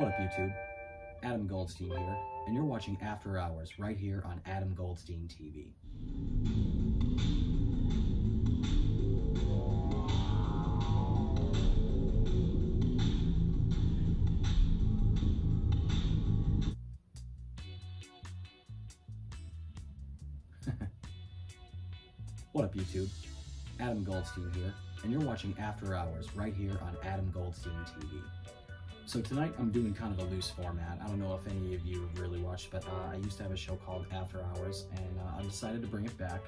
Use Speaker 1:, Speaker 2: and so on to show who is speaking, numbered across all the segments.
Speaker 1: What up, YouTube? Adam Goldstein here, and you're watching After Hours right here on Adam Goldstein TV. What up, YouTube? Adam Goldstein here, and you're watching After Hours right here on Adam Goldstein TV. So tonight I'm doing kind of a loose format. I don't know if any of you have really watched, but I used to have a show called After Hours, and I decided to bring it back.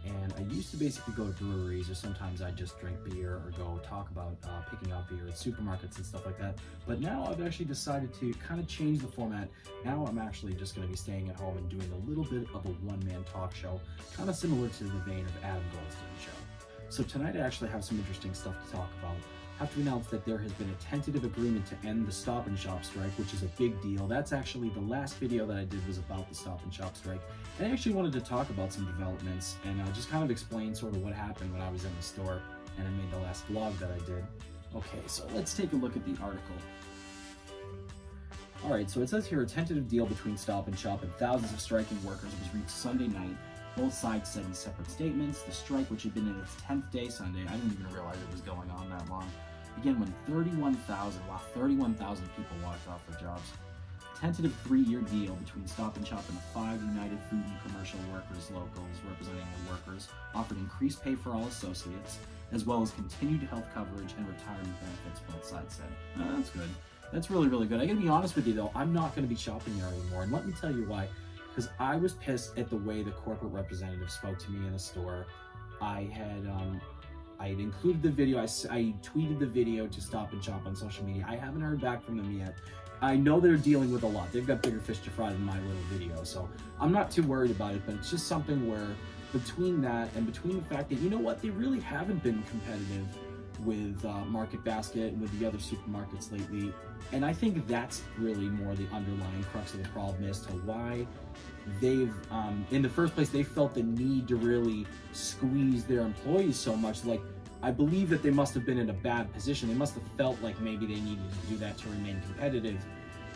Speaker 1: And I used to basically go to breweries, or sometimes I'd just drink beer or go talk about picking out beer at supermarkets and stuff like that. But now I've actually decided to kind of change the format. Now I'm actually just going to be staying at home and doing a little bit of a one-man talk show, kind of similar to the vein of Adam Goldstein show. So tonight I actually have some interesting stuff to talk about. I have to announce that there has been a tentative agreement to end the Stop and Shop strike, which is a big deal. That's actually the last video that I did was about the Stop and Shop strike. And I actually wanted to talk about some developments and just kind of explain sort of what happened when I was in the store and I made the last vlog that I did. Okay, so let's take a look at the article. Alright, so it says here a tentative deal between Stop and Shop and thousands of striking workers was reached Sunday night. Both sides said in separate statements. The strike, which had been in its 10th day Sunday, I didn't even realize it was going on that long, began when 31,000 people walked off their jobs. A tentative 3-year deal between Stop and Shop and the 5 United Food and Commercial Workers locals representing the workers offered increased pay for all associates, as well as continued health coverage and retirement benefits, both sides said. That's good. That's really, really good. I gotta be honest with you though, I'm not gonna be shopping there anymore, and let me tell you why. Because I was pissed at the way the corporate representative spoke to me in the store. I had included the video, I tweeted the video to Stop and Shop on social media. I haven't heard back from them yet. I know they're dealing with a lot. They've got bigger fish to fry than my little video, so I'm not too worried about it, but it's just something where between that and between the fact that, you know what, they really haven't been competitive with Market Basket and with the other supermarkets lately. And I think that's really more the underlying crux of the problem as to why they've, in the first place, they felt the need to really squeeze their employees so much. Like, I believe that they must have been in a bad position. They must have felt like maybe they needed to do that to remain competitive.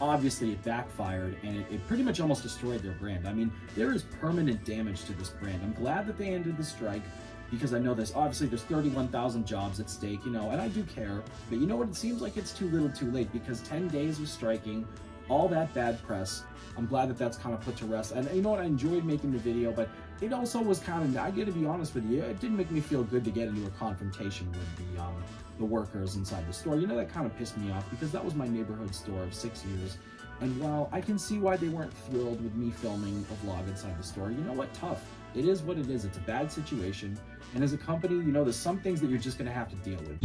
Speaker 1: Obviously, it backfired, and it pretty much almost destroyed their brand. I mean, there is permanent damage to this brand. I'm glad that they ended the strike, because I know there's 31,000 jobs at stake, you know, and I do care, but you know what, it seems like it's too little too late, because 10 days of striking, all that bad press, I'm glad that that's kind of put to rest. And you know what, I enjoyed making the video, but it also was kind of, I gotta be honest with you, it didn't make me feel good to get into a confrontation with the workers inside the store. You know, that kind of pissed me off, because that was my neighborhood store of 6 years. And while I can see why they weren't thrilled with me filming a vlog inside the store, you know what, tough. It is what it is. It's a bad situation. And as a company, you know, there's some things that you're just going to have to deal with.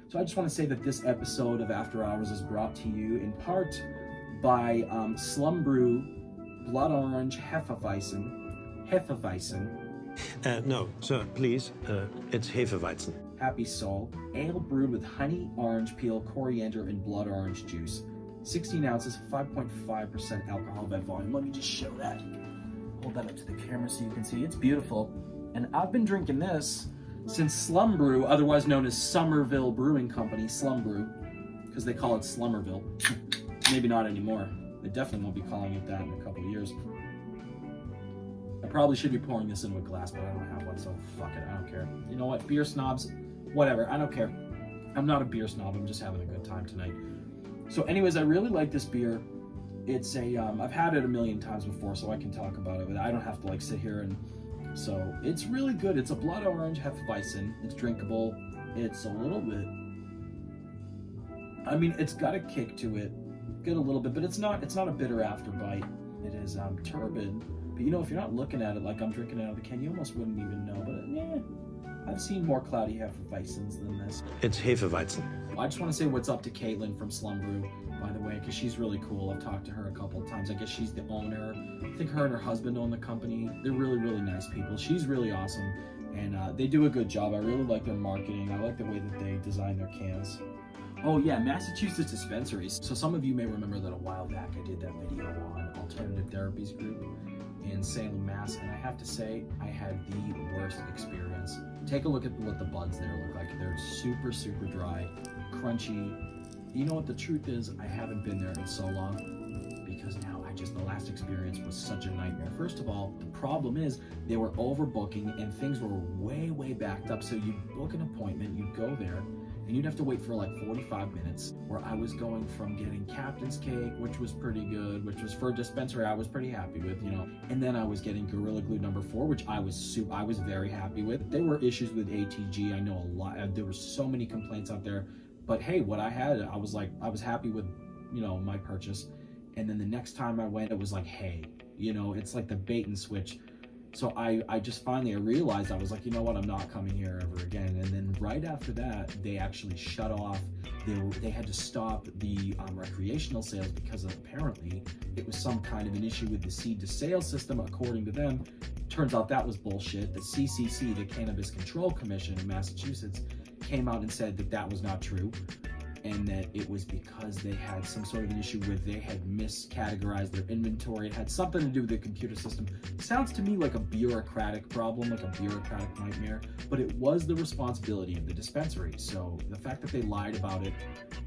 Speaker 1: So I just want to say that this episode of After Hours is brought to you in part by Slum Brew Blood Orange Hefeweizen.
Speaker 2: No, sir, please. It's Hefeweizen.
Speaker 1: Happy Saul, ale brewed with honey, orange peel, coriander, and blood orange juice. 16 ounces, 5.5% alcohol by volume. Let me just show that. Hold that up to the camera so you can see. It's beautiful. And I've been drinking this since Slum Brew, otherwise known as Somerville Brewing Company, Slum Brew, because they call it Slummerville. Maybe not anymore. They definitely won't be calling it that in a couple of years. I probably should be pouring this into a glass, but I don't have one, so fuck it, I don't care. You know what, beer snobs, whatever, I don't care. I'm not a beer snob, I'm just having a good time tonight. So anyways, I really like this beer. It's a, I've had it a million times before, so I can talk about it, but I don't have to like sit here and, so it's really good. It's a blood orange Hefeweizen. It's drinkable. It's a little bit, I mean, it's got a kick to it, get a little bit, but it's not a bitter afterbite. It is turbid. But you know, if you're not looking at it like I'm drinking out of the can, you almost wouldn't even know. But yeah, I've seen more cloudy Hefeweizens than this.
Speaker 2: It's Hefeweizen.
Speaker 1: I just want to say what's up to Caitlin from Slum Brew, by the way, because she's really cool. I've talked to her a couple of times. I guess she's the owner. I think her and her husband own the company. They're really, really nice people. She's really awesome, and they do a good job. I really like their marketing. I like the way that they design their cans. Oh yeah, Massachusetts dispensaries. So some of you may remember that a while back I did that video on alternative therapies group. And Salem, Mass, and I have to say, I had the worst experience. Take a look at what the buds there look like. They're super, super dry, crunchy. You know what the truth is? I haven't been there in so long because now the last experience was such a nightmare. First of all, the problem is they were overbooking and things were way, way backed up. So you'd book an appointment, you'd go there, and you'd have to wait for like 45 minutes, where I was going from getting Captain's Cake, which was pretty good, which was for a dispensary I was pretty happy with, you know, and then I was getting Gorilla Glue number 4, which I was very happy with. There were issues with ATG, I know a lot, there were so many complaints out there, but hey, what I had, I was happy with, you know, my purchase. And then the next time I went, it was like, hey, you know, it's like the bait and switch. So I just finally realized, I was like, you know what, I'm not coming here ever again. And then right after that, they actually shut off. They had to stop the recreational sales because apparently it was some kind of an issue with the seed to sale system, according to them. Turns out that was bullshit. The CCC, the Cannabis Control Commission in Massachusetts, came out and said that that was not true, and that it was because they had some sort of an issue with they had miscategorized their inventory. It had something to do with the computer system. Sounds to me like a bureaucratic problem, like a bureaucratic nightmare, but it was the responsibility of the dispensary. So the fact that they lied about it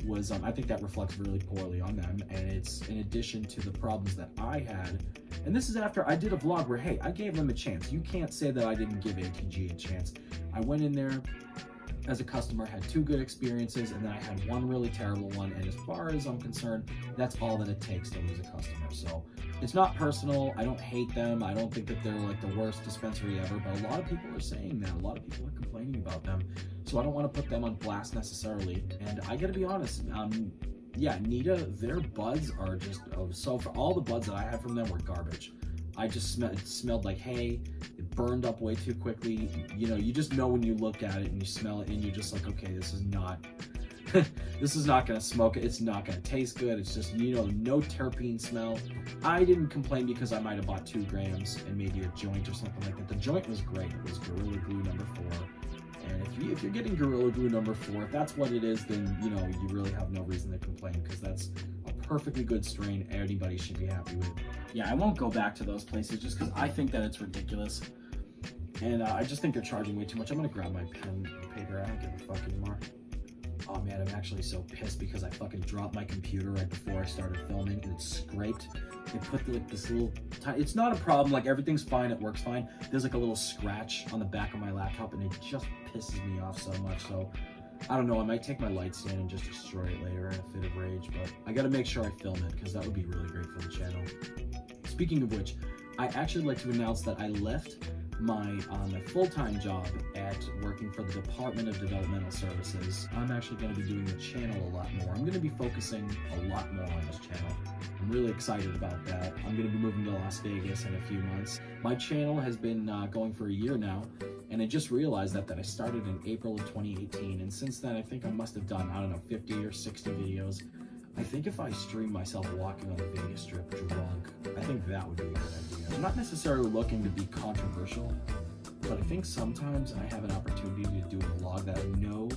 Speaker 1: was, I think that reflects really poorly on them, and it's in addition to the problems that I had. And this is after I did a vlog where, hey, I gave them a chance. You can't say that I didn't give ATG a chance. I went in there as a customer, had 2 good experiences, and then I had 1 really terrible one. And as far as I'm concerned, that's all that it takes to lose a customer. So it's not personal. I don't hate them. I don't think that they're like the worst dispensary ever, but a lot of people are saying that. A lot of people are complaining about them. So I don't want to put them on blast necessarily. And I gotta be honest, yeah, Nita, their buds are just, so for all the buds that I had from them were garbage. I just it smelled like hay. It burned up way too quickly. You know, you just know when you look at it and you smell it and you're just like, okay, this is not, this is not gonna smoke it. It's not gonna taste good. It's just, you know, no terpene smell. I didn't complain because I might have bought 2 grams and maybe a joint or something like that. The joint was great. It was Gorilla Glue number 4. And if you're getting Gorilla Glue number 4, if that's what it is, then, you know, you really have no reason to complain, because that's a perfectly good strain anybody should be happy with. Yeah, I won't go back to those places just because I think that it's ridiculous. And I just think they're charging way too much. I'm gonna grab my pen and paper. I don't give a fuck anymore. Oh man, I'm actually so pissed because I fucking dropped my computer right before I started filming and it scraped. They put like this little, it's not a problem, like everything's fine, it works fine. There's like a little scratch on the back of my laptop and it just pisses me off so much. So I don't know, I might take my light stand and just destroy it later in a fit of rage, but I gotta make sure I film it because that would be really great for the channel. Speaking of which, I actually like to announce that I left my full-time job at working for the Department of Developmental Services. I'm actually going to be doing the channel a lot more. I'm going to be focusing a lot more on this channel. I'm really excited about that. I'm going to be moving to Las Vegas in a few months. My channel has been going for a year now, and I just realized that I started in April of 2018, and since then I think I must have done, I don't know, 50 or 60 videos. I think if I stream myself walking on the Vegas Strip drunk, I think that would be a good idea. I'm not necessarily looking to be controversial, but I think sometimes I have an opportunity to do a vlog that I know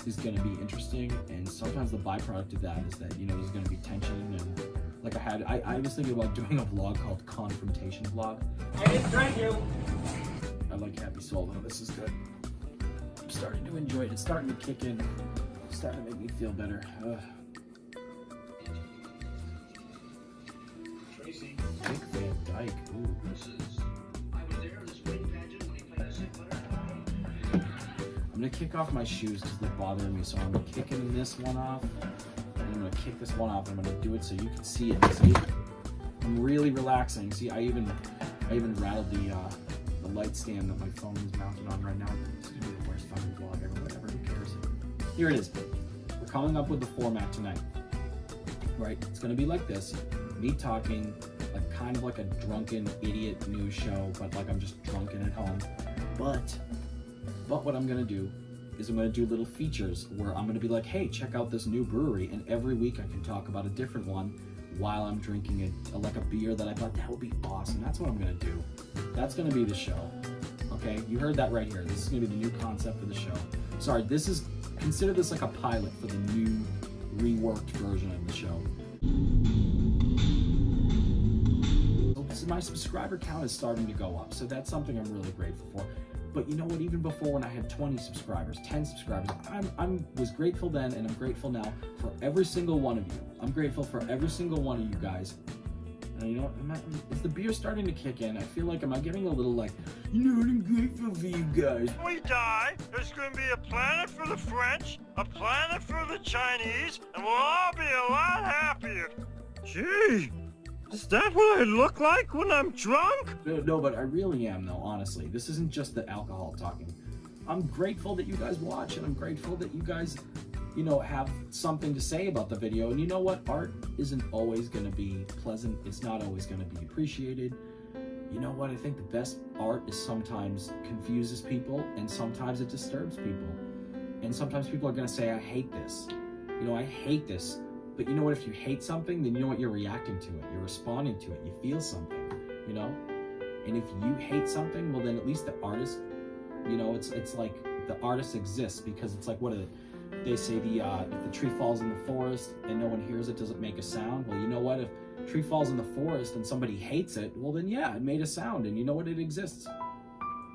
Speaker 1: is going to be interesting, and sometimes the byproduct of that is that, you know, there's going to be tension, and like I was thinking about doing a vlog called Confrontation Vlog.
Speaker 3: I didn't drink you!
Speaker 1: I like Happy Soul though, this is good. I'm starting to enjoy it, it's starting to kick in, it's starting to make me feel better. Dick Van Dyke, ooh. I'm gonna kick off my shoes because they're bothering me, so I'm kicking this one off, and I'm gonna kick this one off, and I'm gonna do it so you can see it. See, I'm really relaxing. See, I even rattled the light stand that my phone is mounted on right now. It's gonna be the worst fucking vlog ever, whatever, who cares? Here it is. We're coming up with the format tonight, right? It's gonna be like this, me talking, like kind of like a drunken idiot news show, but like I'm just drunken at home. But what I'm gonna do is I'm gonna do little features where I'm gonna be like, hey, check out this new brewery, and every week I can talk about a different one while I'm drinking it, like a beer that I thought that would be awesome. That's what I'm gonna do. That's gonna be the show. Okay, you heard that right here. This is gonna be the new concept for the show. Sorry, consider this like a pilot for the new reworked version of the show. my subscriber count is starting to go up, so that's something I'm really grateful for. But you know what, even before when I had 20 subscribers, 10 subscribers, I was grateful then, and I'm grateful now for every single one of you. I'm grateful for every single one of you guys. And you know what, is the beer starting to kick in? I feel like, am I getting a little like, you know what, I'm grateful for you guys.
Speaker 3: When we die, there's going to be a planet for the French, a planet for the Chinese, and we'll all be a lot happier. Gee, is that what I look like when I'm drunk?
Speaker 1: No, but I really am though, honestly. This isn't just the alcohol talking. I'm grateful that you guys watch, and I'm grateful that you guys, you know, have something to say about the video. And you know what? Art isn't always going to be pleasant. It's not always going to be appreciated. You know what? I think the best art is sometimes confuses people, and sometimes it disturbs people. And sometimes people are going to say, I hate this. You know, I hate this. But you know what? If you hate something, then you know what? You're reacting to it. You're responding to it. You feel something, you know? And if you hate something, well, then at least the artist, you know, it's like the artist exists, because it's like, what they say, if the tree falls in the forest and no one hears it, does it make a sound? Well, you know what? If a tree falls in the forest and somebody hates it, well then yeah, it made a sound, and you know what? It exists.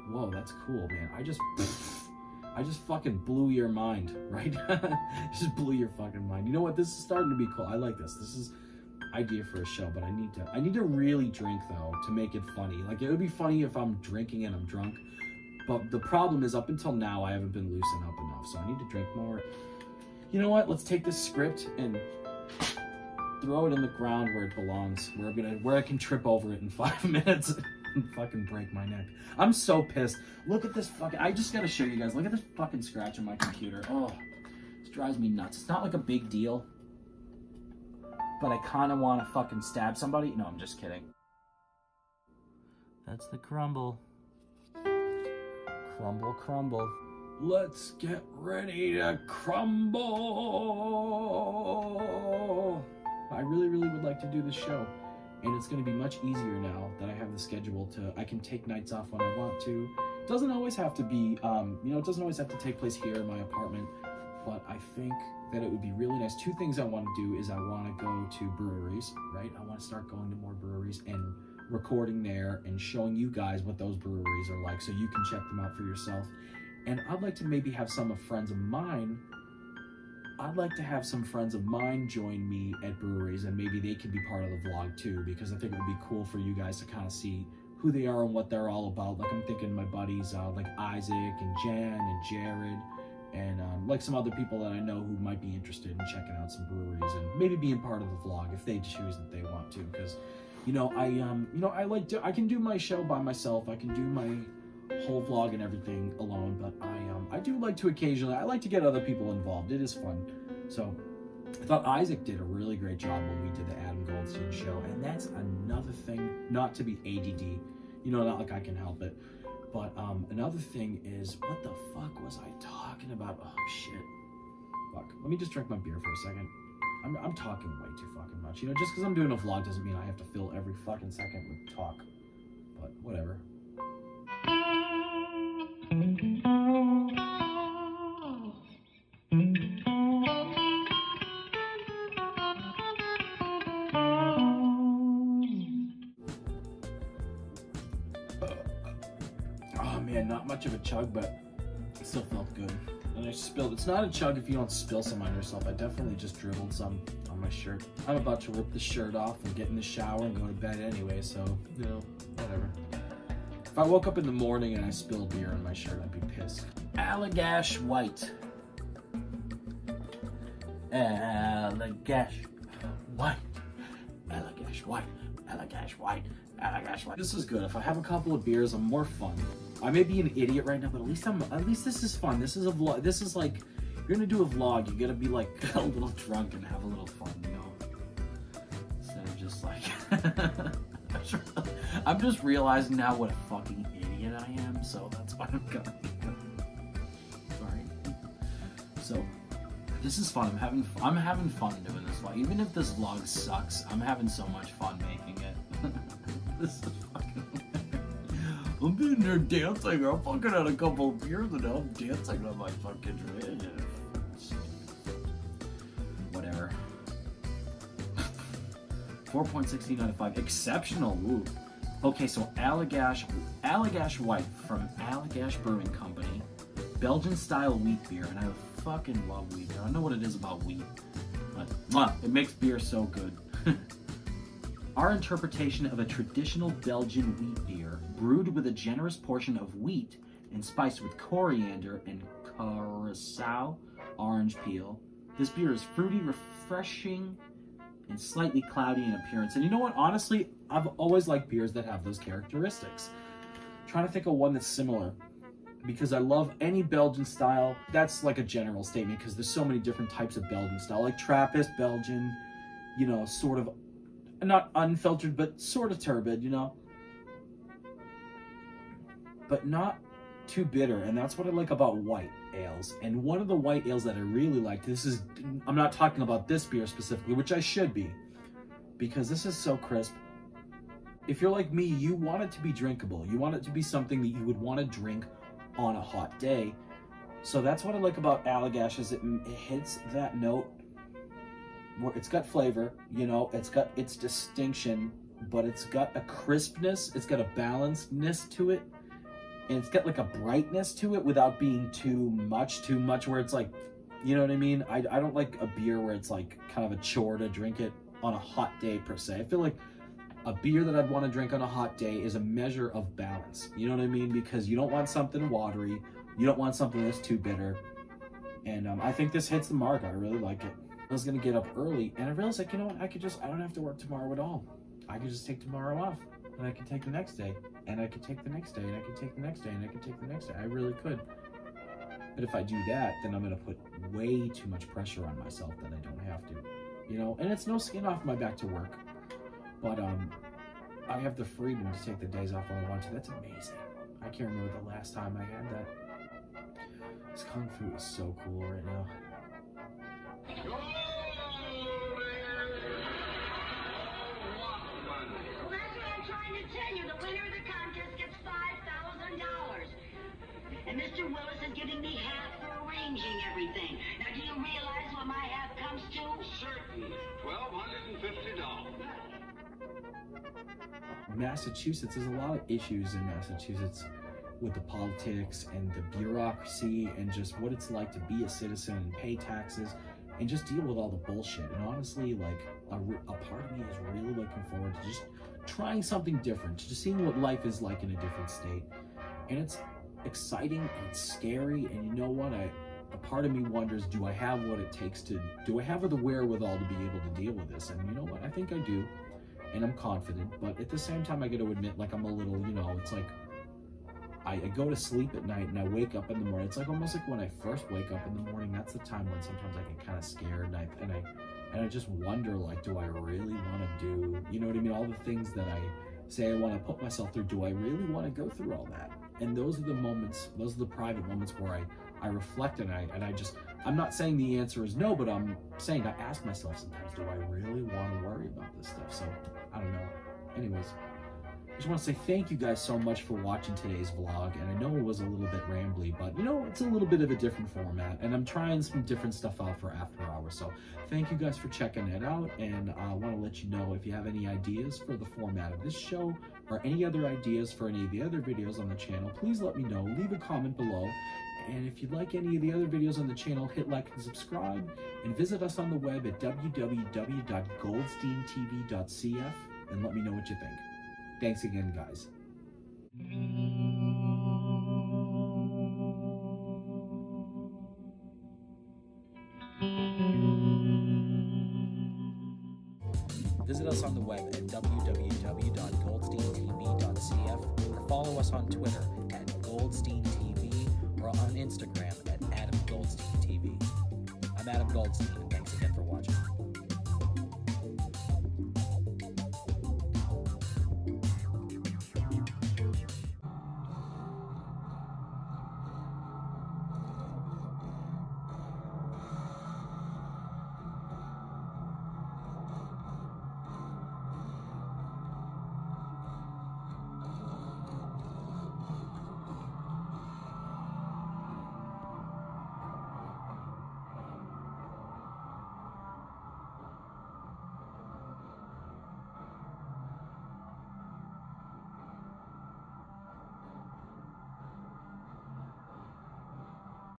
Speaker 1: Whoa, that's cool, man. I just fucking blew your mind, right? Just blew your fucking mind. You know what? This is starting to be cool. I like this. This is idea for a show, but I need to really drink though to make it funny. Like, it would be funny if I'm drinking and I'm drunk. But the problem is, up until now, I haven't been loosened up enough, so I need to drink more. You know what? Let's take this script and throw it in the ground where it belongs, where I can trip over it in 5 minutes and fucking break my neck. I'm so pissed. Look at this fucking, I just gotta show you guys. Look at this fucking scratch on my computer. Oh, this drives me nuts. It's not like a big deal, but I kind of want to fucking stab somebody. No, I'm just kidding. That's the crumble. Crumble, crumble. Let's get ready to crumble. I really would like to do this show, and it's going to be much easier now that I have the schedule I can take nights off when I want to. It doesn't always have to be, you know, it doesn't always have to take place here in my apartment, but I think that it would be really nice. Two things I want to do is I want to go to breweries, right? I want to start going to more breweries and recording there and showing you guys what those breweries are like, so you can check them out for yourself. And I'd like to maybe have some friends of mine join me at breweries, and maybe they could be part of the vlog too, because I think it would be cool for you guys to kind of see who they are and what they're all about. Like, I'm thinking my buddies like Isaac and Jen and Jared, and like some other people that I know who might be interested in checking out some breweries and maybe being part of the vlog if they choose that they want to. Because you know, I can do my show by myself. I can do my whole vlog and everything alone, but I do like to occasionally, I like to get other people involved. It is fun. So I thought Isaac did a really great job when we did the Adam Goldstein show, and that's another thing, not to be ADD, you know, not like I can help it, but another thing is, what the fuck was I talking about? Oh shit, fuck. Let me just drink my beer for a second. I'm talking way too fucking much. You know, just because I'm doing a vlog doesn't mean I have to fill every fucking second with talk. But whatever. Oh man, not much of a chug, but it still felt good. And I spilled. It's not a chug if you don't spill some on yourself. I definitely just dribbled some on my shirt. I'm about to rip the shirt off and get in the shower and go to bed anyway, so, you know, whatever. If I woke up in the morning and I spilled beer on my shirt, I'd be pissed. Allagash White. Allagash White. Allagash White. Allagash White. Allagash White. This is good. If I have a couple of beers, I'm more fun. I may be an idiot right now, but at least this is fun. This is a vlog. This is like, you're gonna do a vlog, you gotta be like a little drunk and have a little fun, you know? Instead of just like, I'm just realizing now what a fucking idiot I am, so that's why I'm gonna be. Sorry. So, this is fun. I'm having fun doing this vlog. Even if this vlog sucks, I'm having so much fun making it. This is fucking. I'm in there dancing. I'm fucking had a couple of beers and now I'm dancing on my fucking head. Whatever. 4.16 out of 5. Exceptional. Ooh. Okay, so Allagash White from Allagash Brewing Company, Belgian-style wheat beer, and I fucking love wheat beer. I don't know what it is about wheat, but it makes beer so good. Our interpretation of a traditional Belgian wheat beer, brewed with a generous portion of wheat and spiced with coriander and curacao orange peel. This beer is fruity, refreshing, and slightly cloudy in appearance. And you know what? Honestly, I've always liked beers that have those characteristics. I'm trying to think of one that's similar, because I love any Belgian style. That's like a general statement, because there's so many different types of Belgian style, like Trappist Belgian, you know, sort of not unfiltered, but sort of turbid, you know, but not too bitter. And that's what I like about white ales. And one of the white ales that I really like, I'm not talking about this beer specifically, which I should be, because this is so crisp. If you're like me, you want it to be drinkable. You want it to be something that you would want to drink on a hot day. So that's what I like about Allagash, is it hits that note where it's got flavor, you know, it's got its distinction, but it's got a crispness, it's got a balancedness to it, and it's got like a brightness to it without being too much where it's like, you know what I mean? I don't like a beer where it's like kind of a chore to drink it on a hot day per se. I feel like a beer that I'd want to drink on a hot day is a measure of balance, you know what I mean? Because you don't want something watery, you don't want something that's too bitter, and I think this hits the mark. I really like it. I was gonna get up early, and I realized, like, you know what, I don't have to work tomorrow at all. I could just take tomorrow off, and I could take the next day, and I could take the next day, and I could take the next day, and I could take the next day. I really could. But if I do that, then I'm gonna put way too much pressure on myself that I don't have to, you know? And it's no skin off my back to work, but I have the freedom to take the days off when I want to. That's amazing. I can't remember the last time I had that. This Kung Fu is so cool right now.
Speaker 4: Well, that's what I'm trying to tell you. The winner of the contest gets $5,000. And Mr. Willis is giving me half for arranging everything. Now, do you realize what my half comes to?
Speaker 5: Certain. $1,250.
Speaker 1: Massachusetts, there's a lot of issues in Massachusetts with the politics and the bureaucracy and just what it's like to be a citizen and pay taxes and just deal with all the bullshit. And honestly, like, a part of me is really looking forward to just trying something different, just seeing what life is like in a different state. And it's exciting and it's scary, and you know what, a part of me wonders, do I have what it takes do I have the wherewithal to be able to deal with this? And you know what, I think I do, and I'm confident. But at the same time, I got to admit, like, I'm a little, you know, it's like I go to sleep at night and I wake up in the morning. It's like almost like when I first wake up in the morning, that's the time when sometimes I get kind of scared, and I just wonder, like, do I really want to do, you know what I mean, all the things that I say I want to put myself through, do I really want to go through all that? And those are the moments, those are the private moments where I reflect, and I'm not saying the answer is no, but I'm saying I ask myself sometimes, do I really want to worry about this stuff? So, I don't know. Anyways, I just want to say thank you guys so much for watching today's vlog, and I know it was a little bit rambly, but you know, it's a little bit of a different format, and I'm trying some different stuff out for after hours. So thank you guys for checking it out, and I want to let you know, if you have any ideas for the format of this show or any other ideas for any of the other videos on the channel, please let me know. Leave a comment below. And if you'd like any of the other videos on the channel, hit like and subscribe, and visit us on the web at www.goldsteintv.cf and let me know what you think. Thanks again, guys. Visit us on the web at www.goldsteintv.cf or follow us on Twitter at Goldstein TV or on Instagram at Adam Goldstein TV. I'm Adam Goldstein, and thanks again for watching.